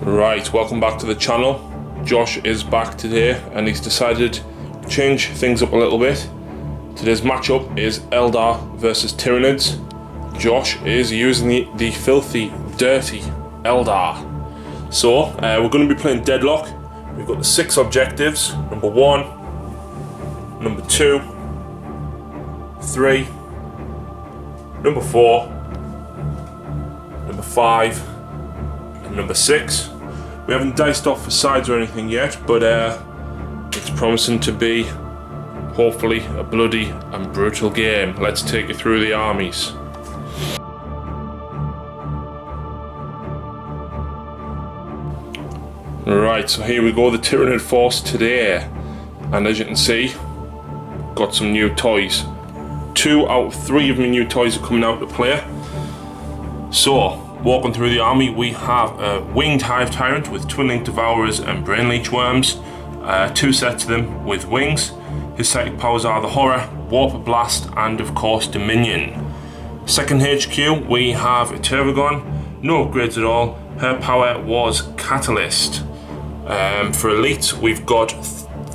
Right, welcome back to the channel. Josh is back today and he's decided to change things up a little bit. Today's matchup is Eldar versus Tyranids. Josh is using the filthy, dirty Eldar. So, we're going to be playing Deadlock. We've got the 6 objectives. Number 1, number 2, 3, number 4, number 5, and number 6. We haven't diced off for sides or anything yet, but it's promising to be, hopefully, a bloody and brutal game. Let's take you through the armies. Right, so here we go, the Tyranid force today. And as you can see, got some new toys. 2 out of 3 of my new toys are coming out to play. So, walking through the army, we have a winged hive tyrant with twin link devourers and brain leech worms. 2 sets of them with wings. His psychic powers are the horror, warp blast, and of course dominion. Second HQ, we have a Tyraniid, no upgrades at all. Her power was catalyst. For elites, we've got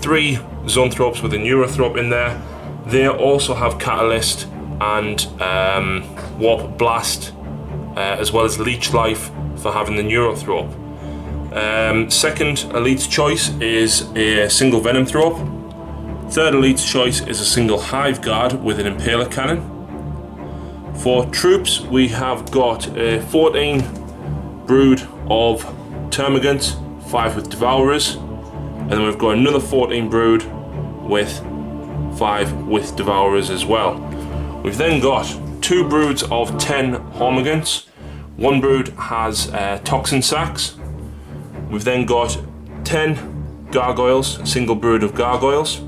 3 zoanthropes with a neurothrop in there. They also have catalyst and warp blast, as well as leech life for having the neurothrop. Second elite's choice is a single venom thrope. Third elite's choice is a single hive guard with an impaler cannon. For troops, we have got a 14 brood of termagants, 5 with devourers, and then we've got another 14 brood with 5 with devourers as well. We've then got 2 broods of 10 hormigants. 1 brood has toxin sacs. We've then got 10 gargoyles, a single brood of gargoyles.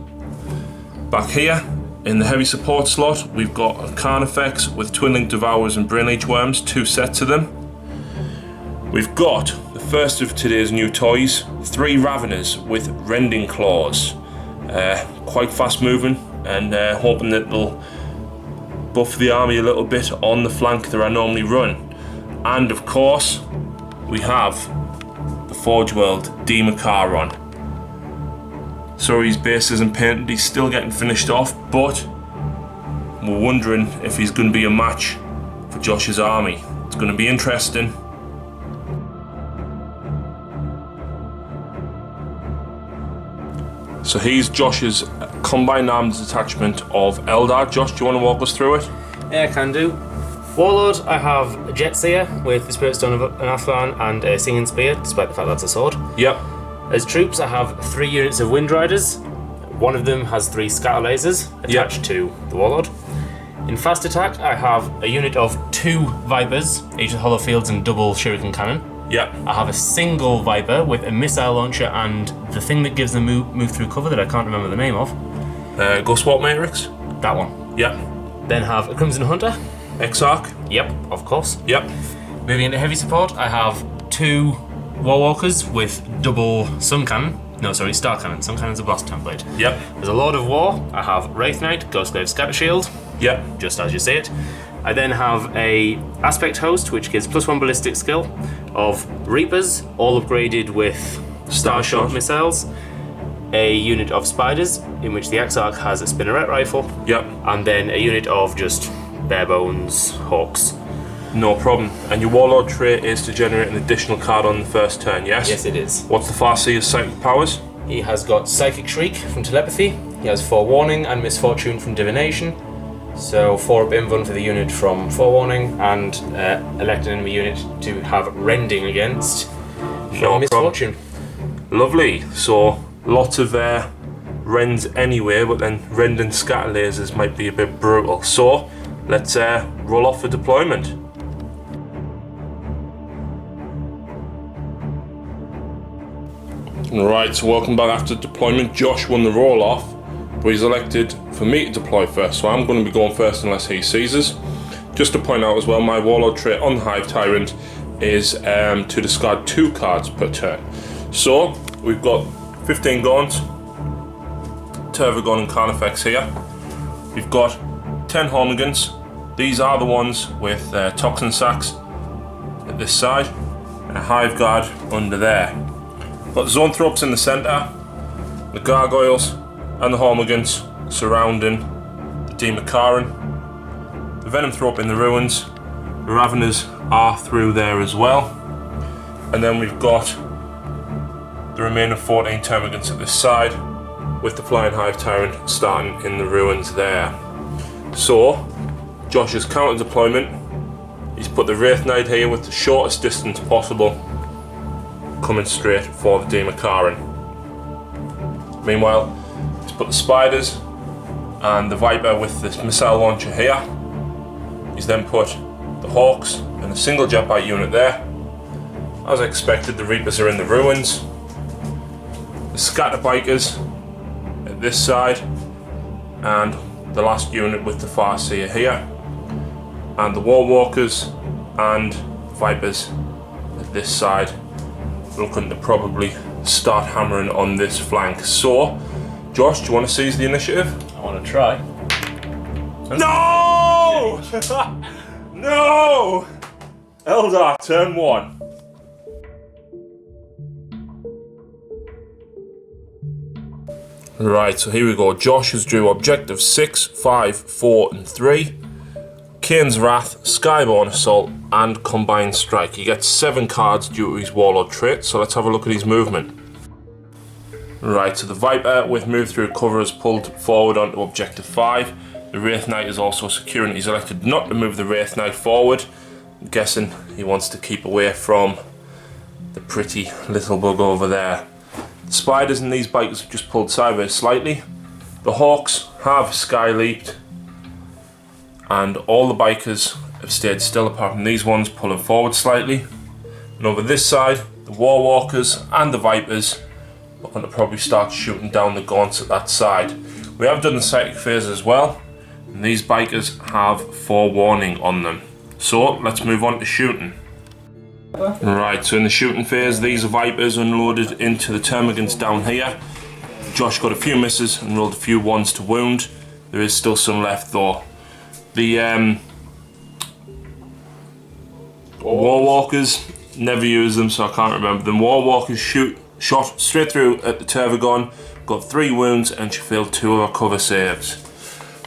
Back here in the heavy support slot, we've got Carnifex with twin link devourers and brain leech worms, 2 sets of them. We've got the first of today's new toys, 3 Raveners with rending claws. Quite fast moving, and hoping that they'll buff the army a little bit on the flank that I normally run. And of course, we have the Forge World Demakaron. Sorry his base isn't painted, he's still getting finished off, but we're wondering if he's going to be a match for Josh's army. It's going to be interesting. So here's Josh's combined arms detachment of Eldar. Josh, do you want to walk us through it? Yeah, I can do. Warlord, I have a Jetseer with the Spirit Stone of an Athlan and a Singing Spear, despite the fact that's a sword. Yep. As troops, I have 3 units of Wind Riders. One of them has 3 scatter lasers attached to the Warlord. In fast attack, I have a unit of 2 Vipers, each with hollow fields and double shuriken cannon. Yep. I have a single Viper with a missile launcher and the thing that gives them move through cover that I can't remember the name of. Ghost Walk Matrix? That one. Yep. Then have a Crimson Hunter. Exarch? Yep, of course. Yep. Moving into heavy support, I have 2 Warwalkers with double Sun Cannon. No, sorry, Star Cannon. Sun Cannon's a blast template. Yep. There's a Lord of War. I have Wraith Knight, Ghostglaive Scatter Shield. Yep. Just as you say it. I then have a Aspect Host, which gives +1 ballistic skill, of Reapers, all upgraded with Starshot missiles. A unit of Spiders, in which the Exarch has a Spinneret rifle. Yep. And then a unit of just bare bones Hawks. No problem. And your Warlord trait is to generate an additional card on the first turn, yes? Yes, it is. What's the Farseer's psychic powers? He has got Psychic Shriek from Telepathy. He has Forewarning and Misfortune from Divination. So 4 up invuln for the unit from Forewarning, and elect an enemy unit to have Rending against from Misfortune. Lovely. So lots of rends anyway, but then rend and scatter lasers might be a bit brutal. So let's roll off for deployment. Right, so welcome back after deployment. Josh won the roll off, but he's elected for me to deploy first, so I'm going to be going first unless he seizes. Just to point out as well, my Warlord trait on the Hive Tyrant is to discard 2 cards per turn. So we've got 15 Gaunts, Tervagon and Carnifex here. We've got 10 Hormigants. These are the ones with toxin sacs at this side. and a hive guard under there. Got the zoanthropes in the centre, the gargoyles and the hormigons surrounding the Demakaran, the venomthrope in the ruins, the raveners are through there as well, and then we've got the remaining 14 termagants at this side, with the flying hive tyrant starting in the ruins there. So Josh's counter deployment, he's put the Wraith Knight here with the shortest distance possible, coming straight for the Demakaran. Meanwhile, he's put the spiders and the Viper with this missile launcher here. He's then put the Hawks and a single jetpack unit there. As expected, the Reapers are in the ruins. The scatter bikers at this side, and the last unit with the Farseer here, and the Warwalkers and Vipers at this side, looking to probably start hammering on this flank. So, Josh, do you want to seize the initiative? I want to try. No! No! Eldar, turn 1. Right, so here we go. Josh has drew objective 6, 5, 4 and 3. Kane's Wrath, Skyborn Assault and Combined Strike. He gets 7 cards due to his Warlord trait, so let's have a look at his movement. Right, so the Viper with move through cover is pulled forward onto objective 5. The Wraith Knight is also securing. He's elected not to move the Wraith Knight forward. I'm guessing he wants to keep away from the pretty little bug over there. The spiders and these bikers have just pulled sideways slightly. The Hawks have sky leaped, and all the bikers have stayed still apart from these ones pulling forward slightly. And over this side, the Warwalkers and the Vipers are going to probably start shooting down the gaunts at that side. We have done the psychic phase as well, and these bikers have forewarning on them. So let's move on to shooting. Right, so in the shooting phase, these are Vipers unloaded into the termagants down here. Josh got a few misses and rolled a few ones to wound. There is still some left though. The Warwalkers, never use them so I can't remember them. Warwalkers shot straight through at the Tervagon, got 3 wounds and she failed 2 of her cover saves.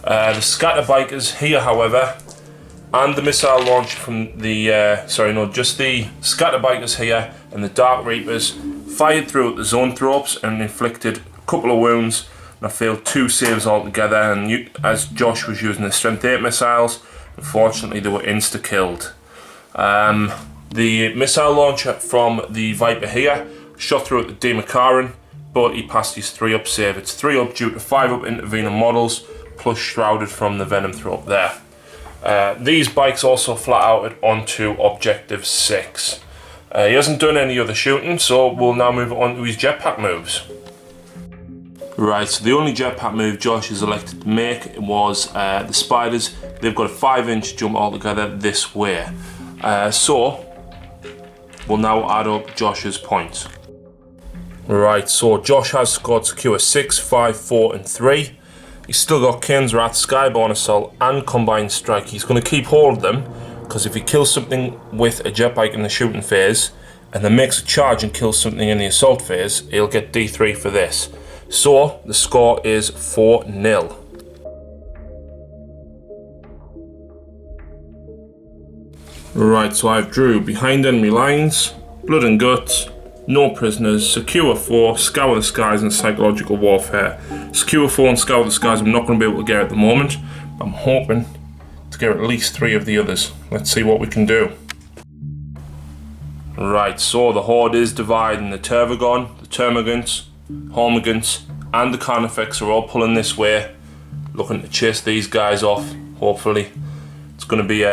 The scatter bikers here, however, and the missile launch from the, just the scatter bikers here and the Dark Reapers fired through at the zoanthropes and inflicted a couple of wounds, and I failed 2 saves altogether, and as Josh was using the Strength 8 missiles, unfortunately they were insta-killed. The missile launcher from the Viper here shot through at the Demakaran, but he passed his 3-up save. It's 3-up due to 5-up intervening models, plus shrouded from the Venomthrope there. These bikes also flat outed onto objective 6. He hasn't done any other shooting, so we'll now move on to his jetpack moves. Right, so the only jetpack move Josh has elected to make was the spiders. They've got a 5-inch jump altogether this way. So we'll now add up Josh's points. Right, so Josh has scored secure 6, 5, 4 and 3. He's still got Kane's Wrath, Skyborn Assault and Combined Strike. He's going to keep hold of them, because if he kills something with a jetbike in the shooting phase and then makes a charge and kills something in the assault phase, he'll get D3 for this. So the score is 4-0. Right, so I've drew Behind Enemy Lines, Blood and Guts, No Prisoners, Secure 4, Scour the Skies and Psychological Warfare. Secure 4 and Scour the Skies I'm not going to be able to get at the moment, but I'm hoping to get at least 3 of the others. Let's see what we can do. Right, so the Horde is dividing. The Tervagon, the Termagants, Hormigants and the Carnifex are all pulling this way, looking to chase these guys off, hopefully. It's going to be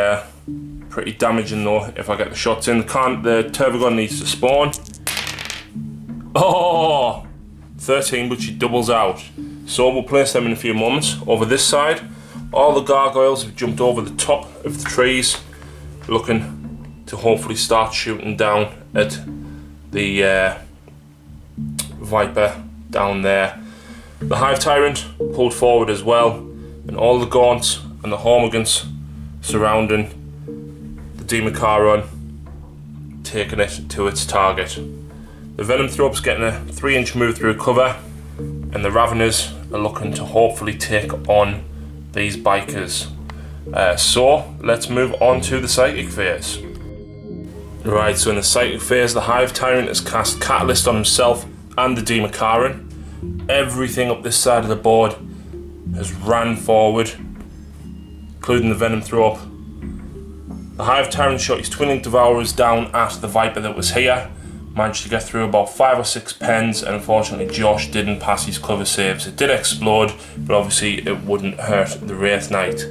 pretty damaging though if I get the shots in. The Tervagon needs to spawn. Oh! 13, but she doubles out. So we'll place them in a few moments. Over this side, all the gargoyles have jumped over the top of the trees, looking to hopefully start shooting down at the Viper down there. The Hive Tyrant pulled forward as well, and all the Gaunts and the Hormigants surrounding the Demakaran, taking it to its target. The Venom Throp's getting a 3-inch move through cover, and the Raveners are looking to hopefully take on these bikers. So let's move on to the Psychic phase. Right, so in the Psychic phase, the Hive Tyrant has cast Catalyst on himself and the Demakaran. Everything up this side of the board has ran forward, including the Venom Throp. The Hive Tyrant shot his Twin Link Devourers down at the Viper that was here. Managed to get through about 5 or 6 pens, and unfortunately Josh didn't pass his cover saves. It did explode, but obviously it wouldn't hurt the Wraith Knight.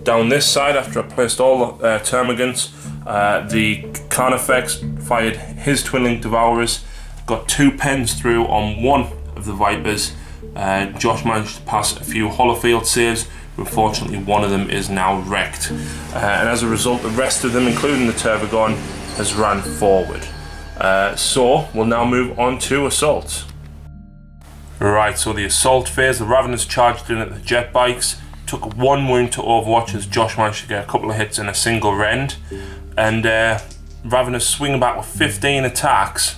Down this side, after I placed all the termagants, the Carnifex fired his Twin Link Devourers, got 2 pens through on one of the Vipers. Josh managed to pass a few Holofield saves, but unfortunately one of them is now wrecked. And as a result, the rest of them, including the Tervagon, has ran forward. So we'll now move on to Assault. Right, so the Assault phase, the Raveners charged in at the jet bikes, took 1 wound to Overwatch as Josh managed to get a couple of hits in a single rend, and Raveners swinging back with 15 attacks,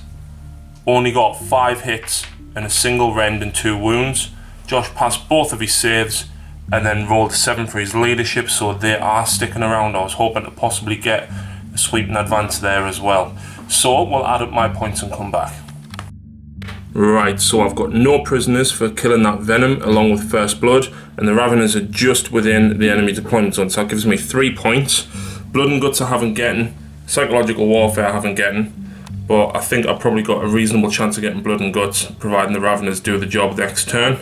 only got 5 hits and a single rend and 2 wounds. Josh passed both of his saves and then rolled 7 for his leadership, so they are sticking around. I was hoping to possibly get a sweeping advance there as well. So we'll add up my points and come back. Right, so I've got no prisoners for killing that Venom along with First Blood, and the Raveners are just within the enemy deployment zone, so that gives me 3 points. Blood and Guts I haven't getting, Psychological Warfare I haven't getting, but I think I've probably got a reasonable chance of getting Blood and Guts, providing the Raveners do the job next turn.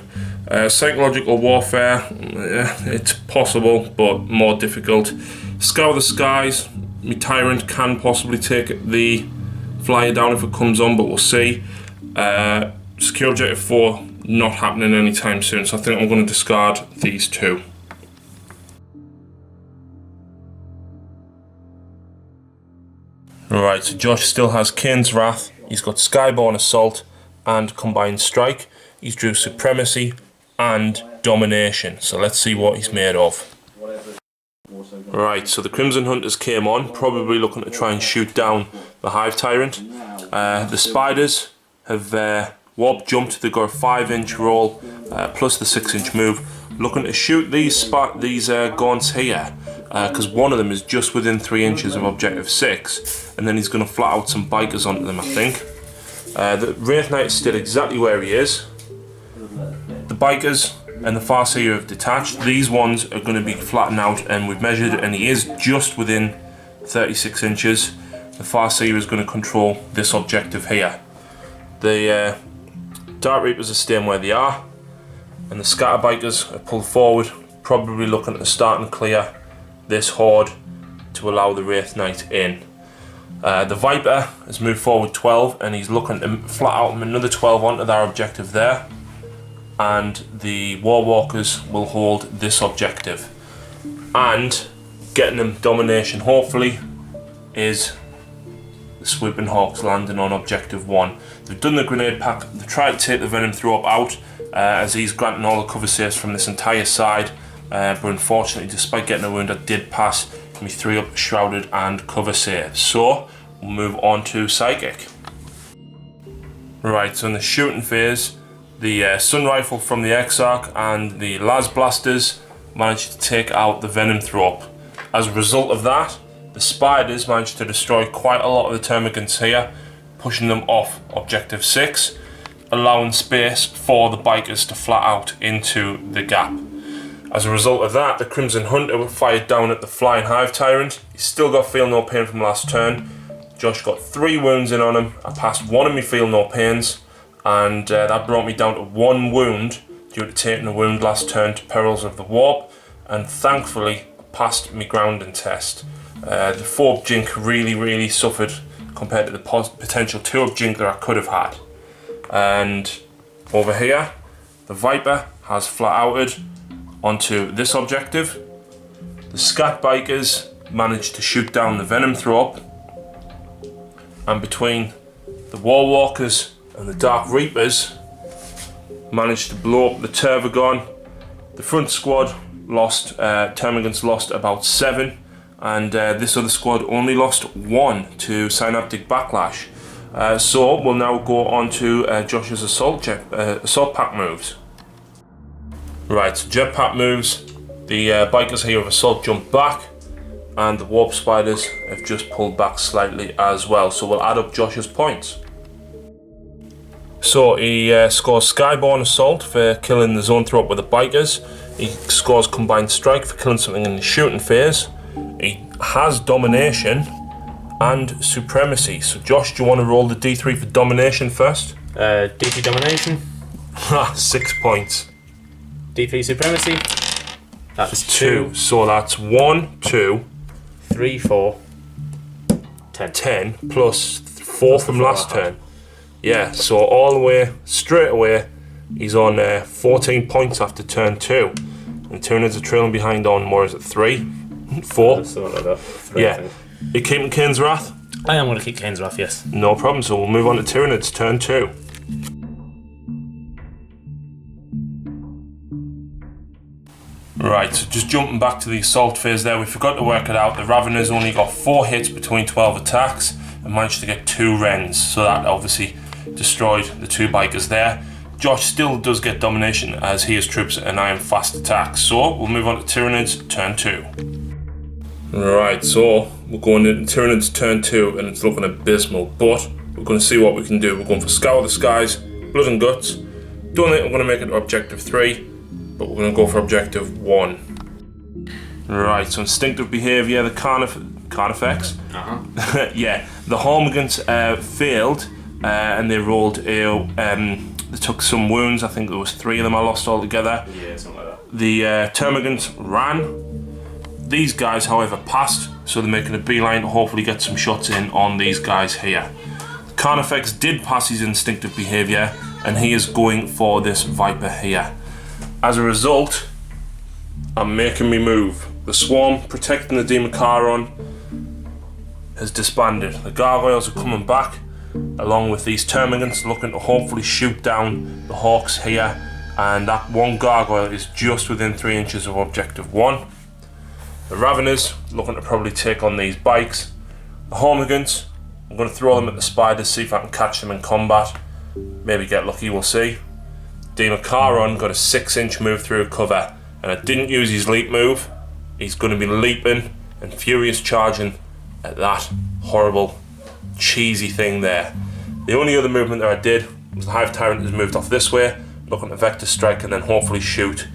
Psychological Warfare, it's possible, but more difficult. Scour the Skies, my Tyrant can possibly take the Flyer down if it comes on, but we'll see. Secure Objective 4, not happening anytime soon, so I think I'm going to discard these 2. Right, so Josh still has Kane's Wrath, he's got Skyborn Assault and Combined Strike, he's drew Supremacy and Domination, so let's see what he's made of. Right, so the Crimson Hunters came on, probably looking to try and shoot down the Hive Tyrant. The Spiders have warp jumped, they've got a 5-inch roll plus the 6-inch move, looking to shoot these gaunts here, because one of them is just within 3 inches of Objective 6, and then he's going to flat out some bikers onto them, I think. The Wraith Knight stayed exactly where he is. The bikers and the Farseer have detached. These ones are going to be flattened out, and we've measured, and he is just within 36 inches. The Farseer is going to control this objective here. The Dark Reapers are staying where they are, and the Scatter Bikers are pulled forward, probably looking to start and clear this horde to allow the Wraith Knight in. The Viper has moved forward 12, and he's looking to flat out another 12 onto their objective there, and the Warwalkers will hold this objective. And getting them domination, hopefully, is the Swooping Hawks landing on Objective 1. They've done the grenade pack, they've tried to take the Venom Throp out, as he's granting all the cover saves from this entire side, but unfortunately, despite getting a wound, I did pass me 3 up Shrouded and cover saves. So, we'll move on to Psychic. Right, so in the shooting phase, the Sun Rifle from the Exarch and the Las Blasters managed to take out the Venom Throp. As a result of that, the Spiders managed to destroy quite a lot of the Termagants here, pushing them off Objective 6, allowing space for the Bikers to flat out into the gap. As a result of that, the Crimson Hunter fired down at the Flying Hive Tyrant. He's still got Feel No Pain from last turn. Josh got 3 wounds in on him. I passed 1 of my Feel No Pains, and that brought me down to 1 wound due to taking a wound last turn to Perils of the Warp, and thankfully passed my grounding test. The 4-up Jink really suffered compared to the potential 2-up Jink that I could have had. And over here, the Viper has flat outed onto this objective. The Scat Bikers managed to shoot down the Venom Throp, and between the Warwalkers and the Dark Reapers managed to blow up the Tervagon. The front squad lost, Termagants lost about 7, and this other squad only lost 1 to Synaptic Backlash. So we'll now go on to Josh's assault pack moves. Right, so jetpack moves. The bikers here of assault jump back, and the warp spiders have just pulled back slightly as well. So we'll add up Josh's points. So he scores Skyborne Assault for killing the zone threat with the bikers. He scores Combined Strike for killing something in the shooting phase. He has Domination and Supremacy. So Josh, do you want to roll the D3 for Domination first? D3 Domination. 6 points. D3 Supremacy. That's 2. So that's 1, 2, 3, 4, 10. 10 plus 4 from last turn. Yeah, so all the way, straight away, he's on 14 points after turn 2. And Tyranids are trailing behind on, more is it 3? 4? Something like that. 3, yeah. Are you keeping Kane's Wrath? I am going to keep Kane's Wrath, yes. No problem, so we'll move on to Tyranids, turn 2. Right, so just jumping back to the assault phase there, we forgot to work it out. The Raveners only got 4 hits between 12 attacks and managed to get 2 rends, so that obviously destroyed the 2 bikers there. Josh still does get domination as he has troops and I am fast attacks. So we'll move on to Tyranids, turn 2. Right, so we're going into Tyranids turn 2 and it's looking abysmal, but we're going to see what we can do. We're going for Scour the Skies, Blood and Guts. Don't think I'm going to make it objective 3, but we're going to go for objective 1. Right, so instinctive behaviour, the Carnifex. Yeah, the Hormigans failed and they rolled they took some wounds. I think there was 3 of them I lost altogether. Yeah, something like that. The Termagants ran. These guys, however, passed, so they're making a beeline to hopefully get some shots in on these guys here. Carnifex did pass his instinctive behaviour, and he is going for this Viper here. As a result, I'm making me move. The Swarm, protecting the Democaron, has disbanded. The Gargoyles are coming back, along with these Termagants, looking to hopefully shoot down the Hawks here, and that one Gargoyle is just within 3 inches of objective 1. The Raveners looking to probably take on these bikes. The Hormigans, I'm going to throw them at the spiders, see if I can catch them in combat. Maybe get lucky, we'll see. Democaron got a 6-inch move through cover, and I didn't use his leap move. He's going to be leaping and furious charging at that horrible, cheesy thing there. The only other movement that I did was the Hive Tyrant has moved off this way, looking to vector strike and then hopefully shoot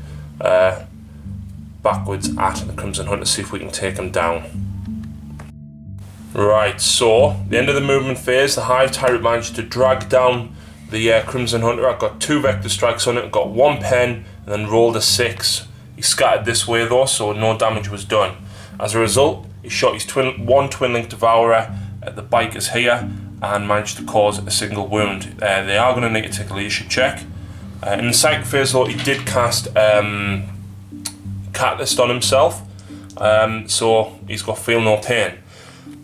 backwards at the Crimson Hunter, see if we can take him down. Right, so the end of the movement phase, the Hive Tyrant managed to drag down the Crimson Hunter. I got 2 vector strikes on it, got 1 pen, and then rolled a 6. He scattered this way though, so no damage was done. As a result, he shot his one Twin Link Devourer at the bikers here and managed to cause a single wound. They are going to need to take a leadership check. In the psychic phase though, he did cast Catalyst on himself, so he's got Feel No Pain.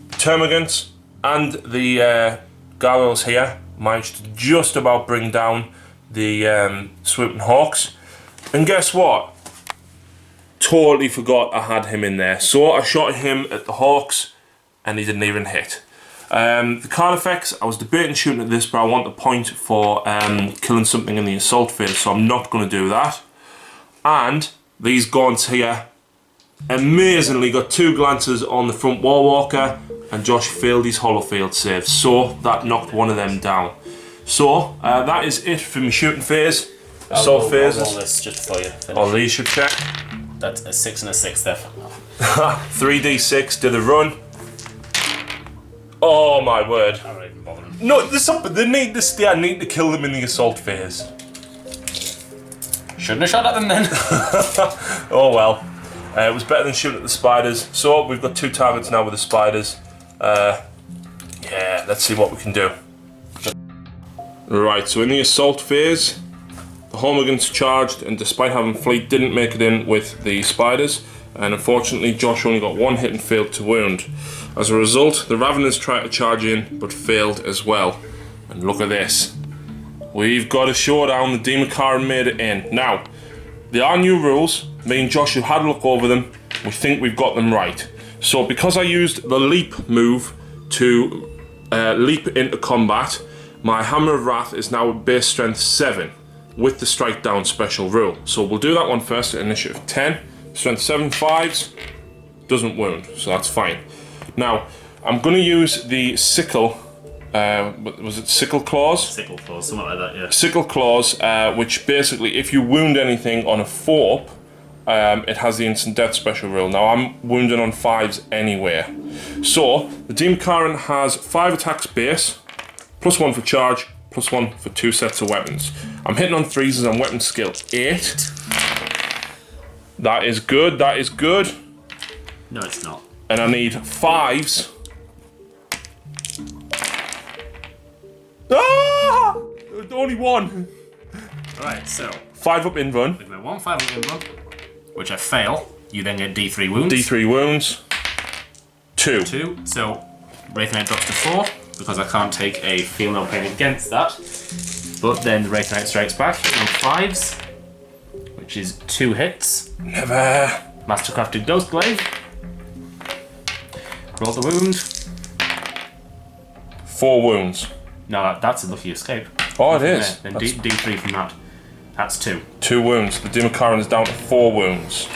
The Termagants and the Gargoyles here managed to just about bring down the Swooping Hawks, and guess what? Totally forgot I had him in there, so I shot him at the Hawks and he didn't even hit. The Carnifex, I was debating shooting at this, but I want the point for killing something in the assault phase, so I'm not going to do that. And these Gaunts here amazingly got 2 glances on the front Warwalker, and Josh failed his holofield save, so that knocked one of them down. So that is it for my shooting phase. Assault phases. I'll roll this just for you. Or leadership check. That's a 6 and a 6 there. 3d6 to the run. Oh my word. I'm not even bothering. No, they need to kill them in the assault phase. Shouldn't have shot at them then. Oh well. It was better than shooting at the spiders. So we've got 2 targets now with the spiders. Yeah, let's see what we can do. Right, so in the assault phase, the Hormigans charged, and despite having fleet, didn't make it in with the spiders, and unfortunately Josh only got 1 hit and failed to wound. As a result, the Raveners tried to charge in, but failed as well. And look at this. We've got a showdown. The Democaron made it in. Now, there are new rules. Me and Josh have had a look over them. We think we've got them right. So because I used the leap move to leap into combat, my Hammer of Wrath is now at base strength 7 with the strike down special rule. So we'll do that one first at initiative 10. Strength 7 5s, doesn't wound, so that's fine. Now, I'm going to use the sickle, was it sickle claws? Sickle claws, something like that, yeah. Sickle claws, which basically, if you wound anything on a 4-up, it has the instant death special rule. Now, I'm wounded on 5s anywhere. So, the Demakaran has 5 attacks base, +1 for charge, +1 for 2 sets of weapons. I'm hitting on 3s as I'm weapon skill 8. That is good, that is good. No, it's not. And I need 5s. Ah! Only 1. Alright, so 5 up invuln. with my 1/5 of invuln, which I fail, you then get D3 wounds. D3 wounds. 2. 2. So Wraith drops to 4 because I can't take a feel no pain against that. But then the Wraith strikes back on 5s, which is 2 hits. Never. Mastercrafted Ghostglaive. Roll the wound. 4 wounds. No, that's a lucky escape. Oh, it is. Then D3 from that. That's 2. 2 wounds. The Demakaran is down to 4 wounds.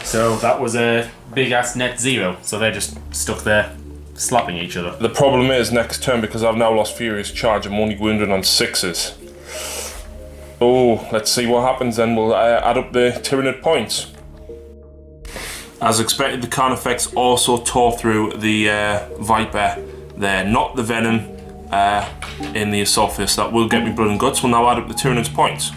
So that was a big ass net 0. So they're just stuck there, slapping each other. The problem is, next turn, because I've now lost Furious Charge, I'm only wounded on 6s. Oh, let's see what happens then. We'll add up the Tyranid points. As expected, the Carnifex also tore through the Viper there, not the Venom in the Assault Fist. That will get me Blood and Guts. We'll now add up the Tyranid's points.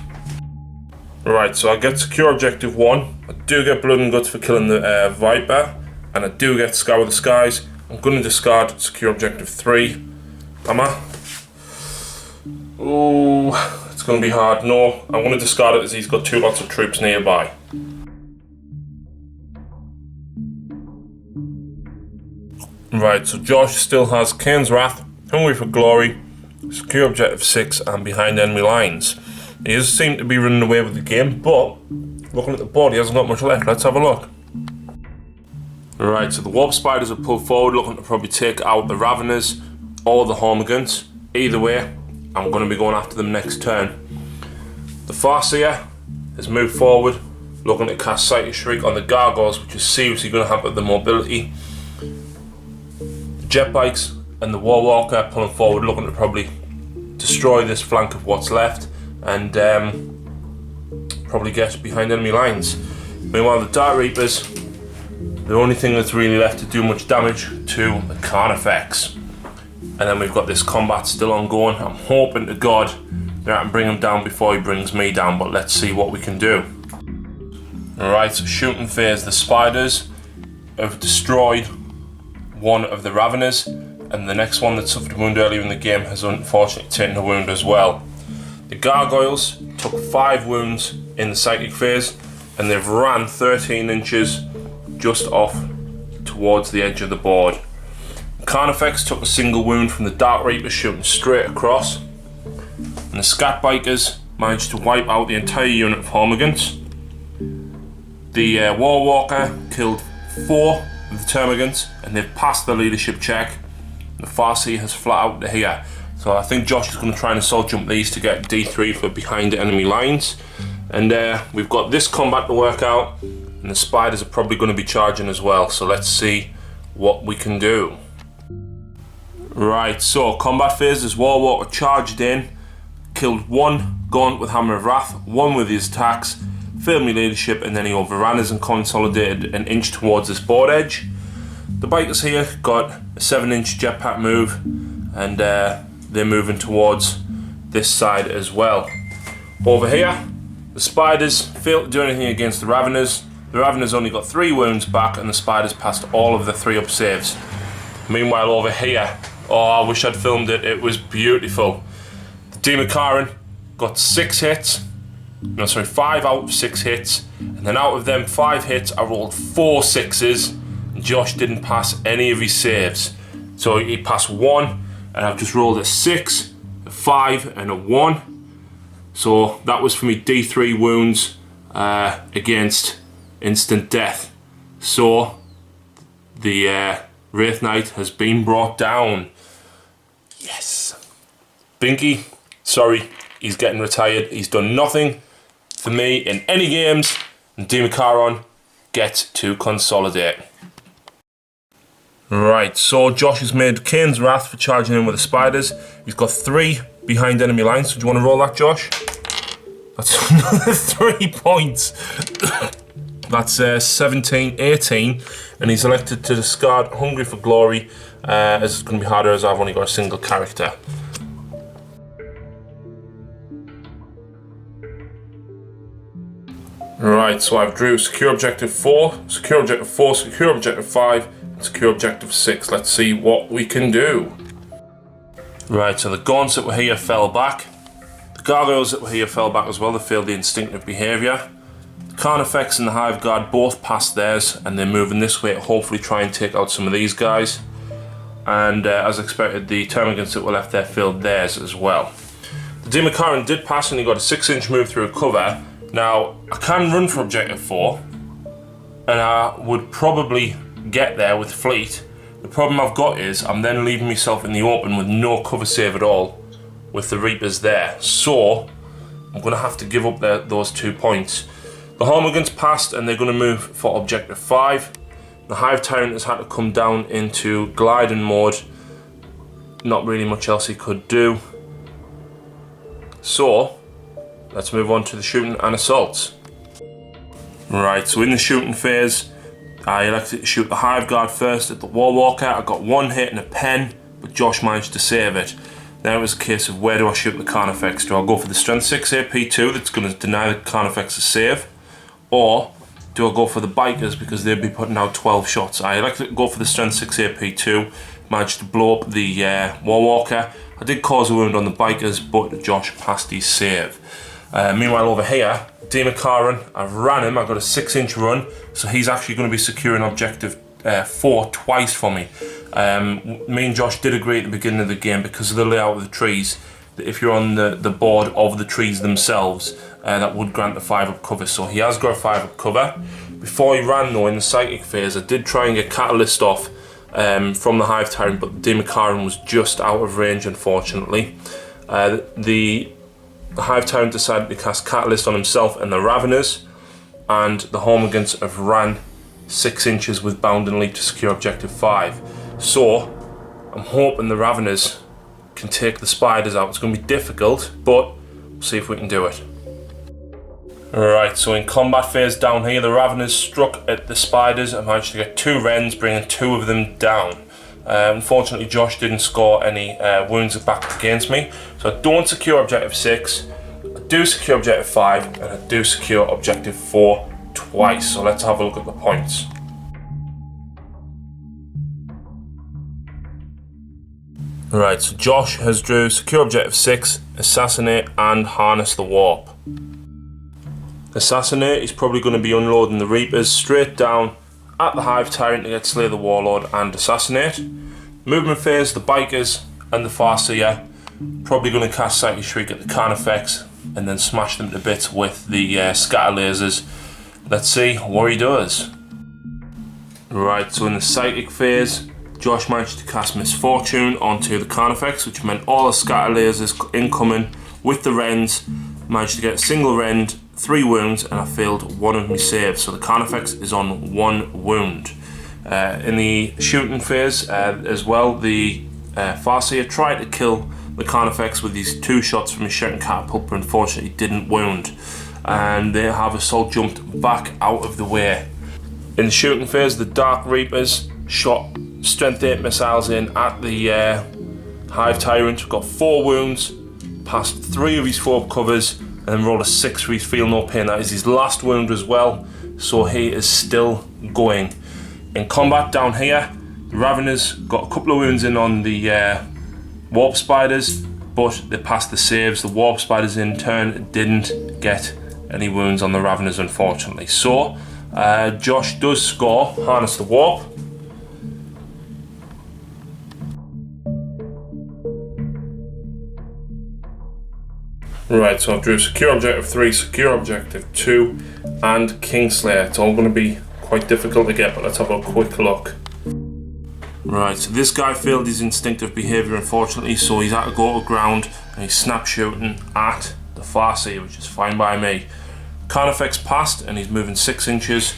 Right, so I get Secure Objective 1. I do get Blood and Guts for killing the Viper, and I do get Scour the Skies. I'm going to discard Secure Objective 3. Am I? Oh, it's going to be hard. No, I'm going to discard it as he's got 2 lots of troops nearby. Right, so Josh still has Cain's Wrath, Hungry for Glory, Secure Objective 6, and Behind Enemy Lines. He does seem to be running away with the game, but looking at the board, he hasn't got much left. Let's have a look. Right, so the Warp Spiders are pulled forward, looking to probably take out the Raveners or the Hormigans. Either way, I'm going to be going after them next turn. The Farseer has moved forward, looking to cast Sight of Shriek on the Gargoyles, which is seriously going to hamper the mobility. The Jet Bikes and the Warwalker pulling forward, looking to probably destroy this flank of what's left and probably get behind enemy lines. Meanwhile, the Dark Reapers, the only thing that's really left to do much damage to the Carnifex. And then we've got this combat still ongoing. I'm hoping to God that I can bring him down before he brings me down, but let's see what we can do. Alright, so shooting phase, the Spiders have destroyed one of the Raveners, and the next one that suffered a wound earlier in the game has unfortunately taken a wound as well. The Gargoyles took 5 wounds in the Psychic phase, and they've ran 13 inches just off towards the edge of the board. Carnifex took a single wound from the Dark Reapers shooting straight across, and the Scat Bikers managed to wipe out the entire unit of Hormigans. The Warwalker killed 4 of the Termagants, and they've passed the leadership check. The Farseer has flat out to here. So I think Josh is going to try and assault jump these to get D3 for behind enemy lines. And we've got this combat to work out, and the Spiders are probably going to be charging as well. So let's see what we can do. Right, so combat phases. Warwalker charged in, killed 1 Gaunt with Hammer of Wrath, 1 with his attacks, failed me leadership, and then he overran us and consolidated an inch towards this board edge. The Bikers here got a 7-inch jetpack move, and they're moving towards this side as well. Over here, the Spiders failed to do anything against the Raveners. The Raveners only got 3 wounds back, and the Spiders passed all of the 3-up saves. Meanwhile, over here, oh, I wish I'd filmed it. It was beautiful. The Demakaran got 6 hits. No, sorry, 5 out of 6 hits. And then out of them 5 hits, I rolled 4 6s. Josh didn't pass any of his saves. So he passed 1, and I've just rolled a 6, a 5, and a 1. So that was for me D3 wounds against instant death. So the Wraith Knight has been brought down. Yes. Binky, sorry, he's getting retired. He's done nothing for me in any games, and Dimakaron gets to consolidate. Right, so Josh has made Kane's Wrath for charging in with the spiders. He's got 3 behind enemy lines, so do you want to roll that, Josh? That's another 3 points. That's 17, 18, and he's elected to discard Hungry for Glory, as it's going to be harder as I've only got a single character. Right, so I've drew Secure Objective 4, Secure Objective 4, Secure Objective 5, and Secure Objective 6. Let's see what we can do. Right, so the gaunts that were here fell back. The gargoyles that were here fell back as well. They failed the instinctive behaviour. The Carnifex and the Hive Guard both passed theirs, and they're moving this way to hopefully try and take out some of these guys. And as expected, the Termagants that were left there failed theirs as well. The Dimakaran did pass, and he got a 6-inch move through a cover. Now, I can run for Objective 4, and I would probably get there with Fleet. The problem I've got is I'm then leaving myself in the open with no cover save at all with the Reapers there. So, I'm going to have to give up those 2 points. The Hormagaunts passed, and they're going to move for Objective 5. The Hive Tyrant has had to come down into gliding mode. Not really much else he could do. So, let's move on to the shooting and assaults. Right, so in the shooting phase, I elected to shoot the Hive Guard first at the Warwalker. I got 1 hit and a pen, but Josh managed to save it. Then it was a case of where do I shoot the Carnifex? Do I go for the Strength 6 AP2 that's going to deny the Carnifex a save? Or do I go for the Bikers because they'd be putting out 12 shots? I elected to go for the Strength 6 AP2, managed to blow up the Warwalker. I did cause a wound on the Bikers, but Josh passed his save. Meanwhile over here, Dimakaran, I've ran him, I got a 6-inch run, so he's actually going to be securing Objective 4 twice for me. Me and Josh did agree at the beginning of the game, because of the layout of the trees, that if you're on the board of the trees themselves, that would grant a 5-up cover, so he has got a 5-up cover. Before he ran though, in the Psychic phase, I did try and get Catalyst off from the Hive Tyrant, but Dimakaran was just out of range, unfortunately. The Hive Tyrant decided to cast Catalyst on himself and the Raveners, and the Hormagaunts have ran 6 inches with Bound and Leap to secure Objective 5. So, I'm hoping the Raveners can take the Spiders out. It's going to be difficult, but we'll see if we can do it. Alright, so in combat phase down here, the Raveners struck at the Spiders and managed to get 2 Rens, bringing 2 of them down. Unfortunately, Josh didn't score any wounds back against me, so I don't secure Objective 6, I do secure Objective 5, and I do secure Objective 4 twice. So let's have a look at the points. Right, so Josh has drew Secure Objective 6, Assassinate, and Harness the Warp. Assassinate is probably going to be unloading the Reapers straight down at the Hive Tyrant to get Slay the Warlord and Assassinate. Movement phase, the Bikers and the Farseer probably going to cast Psychic Shriek at the Carnifex and then smash them to bits with the Scatter Lasers. Let's see what he does. Right, so in the Psychic phase, Josh managed to cast Misfortune onto the Carnifex, which meant all the Scatter Lasers incoming with the Rends. Managed to get a single Rend, 3 wounds, and I failed 1 of my saves, so the Carnifex is on 1 wound. In the shooting phase as well, the Farseer tried to kill the Carnifex with these 2 shots from his Shetting Catapult, but unfortunately didn't wound, and they have Assault jumped back out of the way. In the shooting phase, the Dark Reapers shot Strength 8 missiles in at the Hive Tyrant, got 4 wounds, passed 3 of his 4 covers, and then rolled a 6 for his Feel No Pain. That is his last wound as well, so he is still going. In combat down here, the Raveners got a couple of wounds in on the Warp Spiders, but they passed the saves. The Warp Spiders in turn didn't get any wounds on the Raveners, unfortunately. So, Josh does score Harness the Warp. Right, so I've drew Secure Objective 3, Secure Objective 2, and Kingslayer. It's all going to be quite difficult to get, but let's have a quick look. Right, so this guy failed his instinctive behaviour unfortunately, so he's had to go to ground and he's snap shooting at the Farseer, which is fine by me. Carnifex passed and he's moving 6 inches.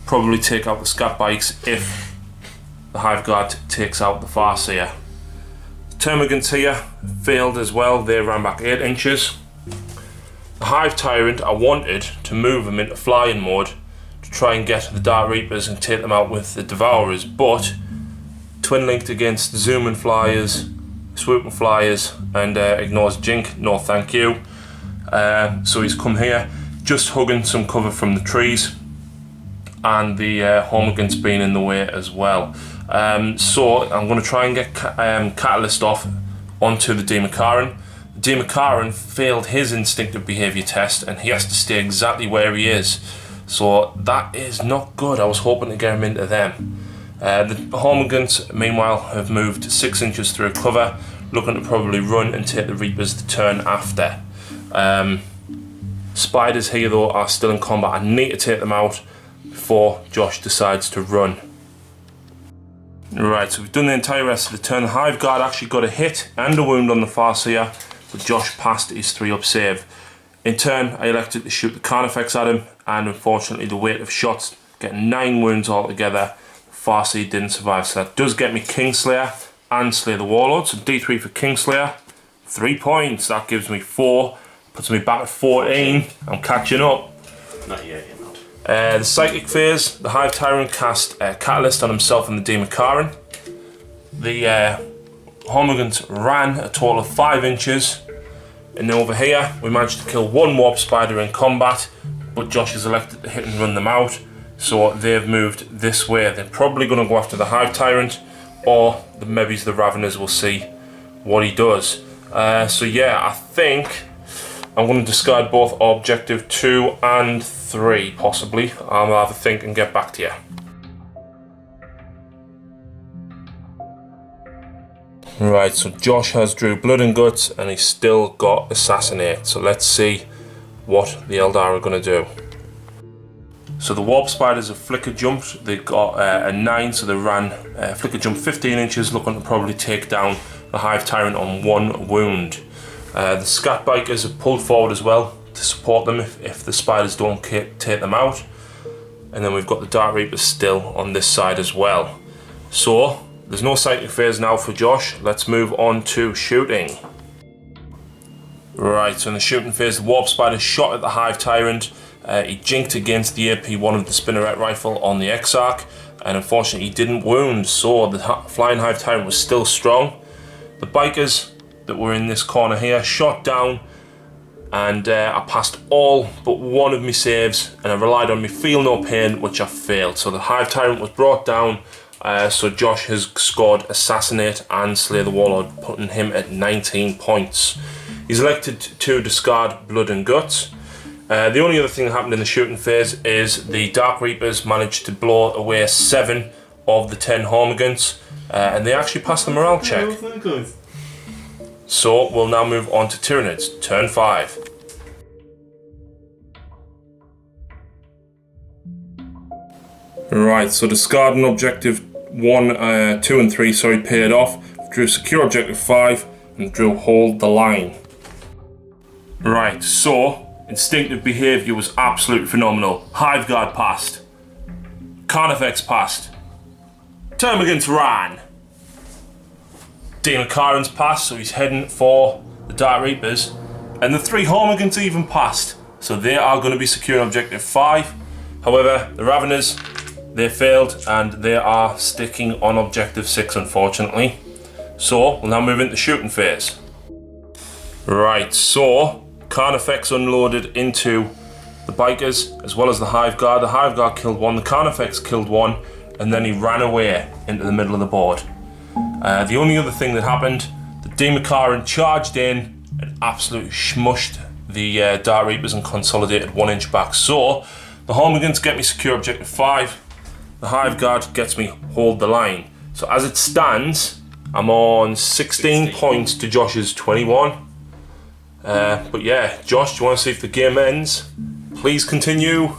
Probably take out the scat bikes if the Hive Guard takes out the Farseer. The Termagants here failed as well, they ran back 8 inches. The Hive Tyrant, I wanted to move him into flying mode to try and get the Dark Reapers and take them out with the Devourers, but twin linked against zooming flyers, swooping flyers, and ignores Jink, no thank you. So he's come here, just hugging some cover from the trees, and the Hormigant's been in the way as well. So I'm going to try and get Catalyst off onto the Demakaran. The Demakaran failed his instinctive behaviour test and he has to stay exactly where he is. So that is not good. I was hoping to get him into them. The Hormigants, meanwhile, have moved 6 inches through cover, looking to probably run and take the Reapers the turn after. Spiders here, though, are still in combat. I need to take them out before Josh decides to run. Right, so we've done the entire rest of the turn. The Hive Guard actually got a hit and a wound on the Farseer, but Josh passed his 3-up save. In turn, I elected to shoot the Carnifex at him, and unfortunately the weight of shots, getting 9 wounds altogether, Farseer didn't survive. So that does get me Kingslayer and Slay the Warlord. So D3 for Kingslayer, 3 points. That gives me 4, puts me back at 14. I'm catching up. Not yet, you're not. The Psychic phase, the Hive Tyrant cast Catalyst on himself and the Demakaran. The Hormigant ran a total of 5 inches. And over here, we managed to kill 1 Warp Spider in combat, but Josh has elected to hit and run them out. So they've moved this way. They're probably going to go after the Hive Tyrant, or maybe the Raveners. Will see what he does. So yeah, I think I'm going to discard both Objective 2 and 3, possibly. I'll have a think and get back to you. Right, so Josh has drew Blood and Guts and he's still got Assassinate. So let's see what the Eldar are going to do. So the Warp Spiders have Flicker jumped. They got a 9, so they ran Flicker jump 15 inches, looking to probably take down the Hive Tyrant on 1 wound. The Scat Bikers have pulled forward as well to support them if the Spiders don't take them out. And then we've got the Dark Reapers still on this side as well. So there's no Psychic phase now for Josh. Let's move on to shooting. Right, so in the shooting phase, the Warp Spider shot at the Hive Tyrant. He jinked against the AP1 of the Spinneret rifle on the Exarch, and unfortunately he didn't wound, so the Flying Hive Tyrant was still strong. The Bikers that were in this corner here shot down, and I passed all but 1 of my saves, and I relied on me Feel No Pain, which I failed. So the Hive Tyrant was brought down, so Josh has scored Assassinate and Slay the Warlord, putting him at 19 points. He's elected to discard Blood and Guts. The only other thing that happened in the shooting phase is the Dark Reapers managed to blow away 7 of the 10 Hormigants, and they actually passed the morale check. So we'll now move on to Tyranids, turn 5. Right, so discarding Objective 1, 2 and 3, paid off. Drew Secure Objective 5 and drew Hold the Line. Right, so instinctive behaviour was absolutely phenomenal. Hive Guard passed. Carnifex passed. Termagants ran. Demakaran's passed, so he's heading for the Dark Reapers. And the 3 Hormigants even passed. So they are going to be securing Objective 5. However, the Raveners, they failed and they are sticking on Objective 6, unfortunately. So we'll now move into the shooting phase. Right, so Carnifex unloaded into the Bikers as well as the Hive Guard. The Hive Guard killed 1, the Carnifex killed 1, and then he ran away into the middle of the board. The only other thing that happened, the Demakaran charged in and absolutely smushed the Dark Reapers and consolidated 1 inch back. So the Hormigants get me secure Objective 5, the Hive Guard gets me Hold the Line. So as it stands, I'm on 16 points to Josh's 21. But yeah, Josh, do you want to see if the game ends? Please continue.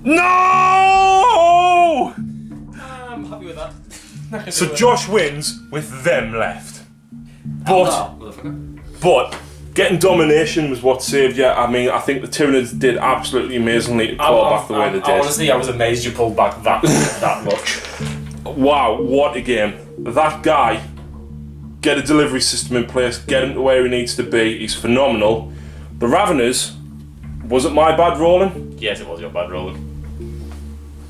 No! I'm happy with that. So Josh wins with them left. But getting domination was what saved you. I mean, I think the Tyranids did absolutely amazingly to claw back the way they did. Honestly, I was amazed you pulled back that much. Wow, what a game. That guy, get a delivery system in place, get him to where he needs to be. He's phenomenal. The Raveners, was it my bad rolling? Yes, it was your bad rolling.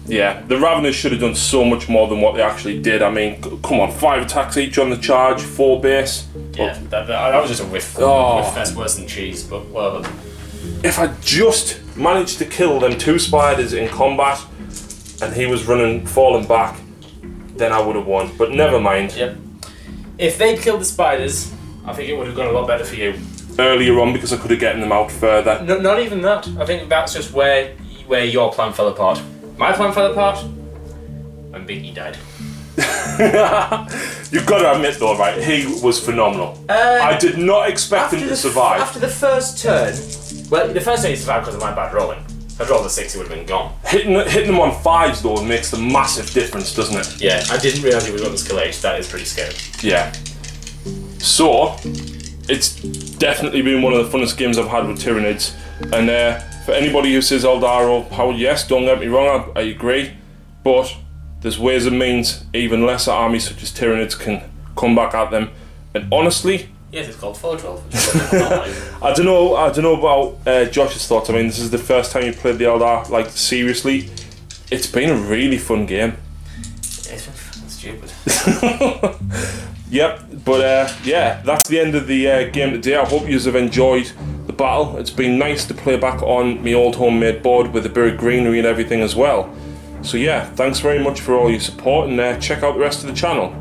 Yeah, the Raveners should have done so much more than what they actually did. I mean, come on, 5 attacks each on the charge, 4 base. Yeah, that was just a whiff. Whiff fest worse than cheese, but whatever. If I just managed to kill them 2 spiders in combat and he was falling back, then I would have won. But never mind. Yep. If they'd killed the spiders, I think it would have gone a lot better for you. Earlier on, because I could have gotten them out further. No, not even that. I think that's just where your plan fell apart. My plan fell apart when Biggie died. You've got to admit though, right, he was phenomenal. I did not expect him to survive. After the first turn, well, the first turn he survived because of my bad rolling. If I'd rolled a 6, he would have been gone. Hitting them on 5s though makes a massive difference, doesn't it? Yeah, I didn't realise he was on the skill age. That is pretty scary. Yeah. So, it's definitely been one of the funnest games I've had with Tyranids. And for anybody who says Eldar overpowered, yes, don't get me wrong, I agree. But there's ways and means even lesser armies such as Tyranids can come back at them. And honestly, yes, it's called 412. I don't know about Josh's thoughts. I mean, this is the first time you played the Eldar, like, seriously. It's been a really fun game. It's been fucking stupid. Yep, but yeah, that's the end of the game today. I hope you have enjoyed the battle. It's been nice to play back on my old homemade board with a bit of greenery and everything as well. So yeah, thanks very much for all your support, and check out the rest of the channel.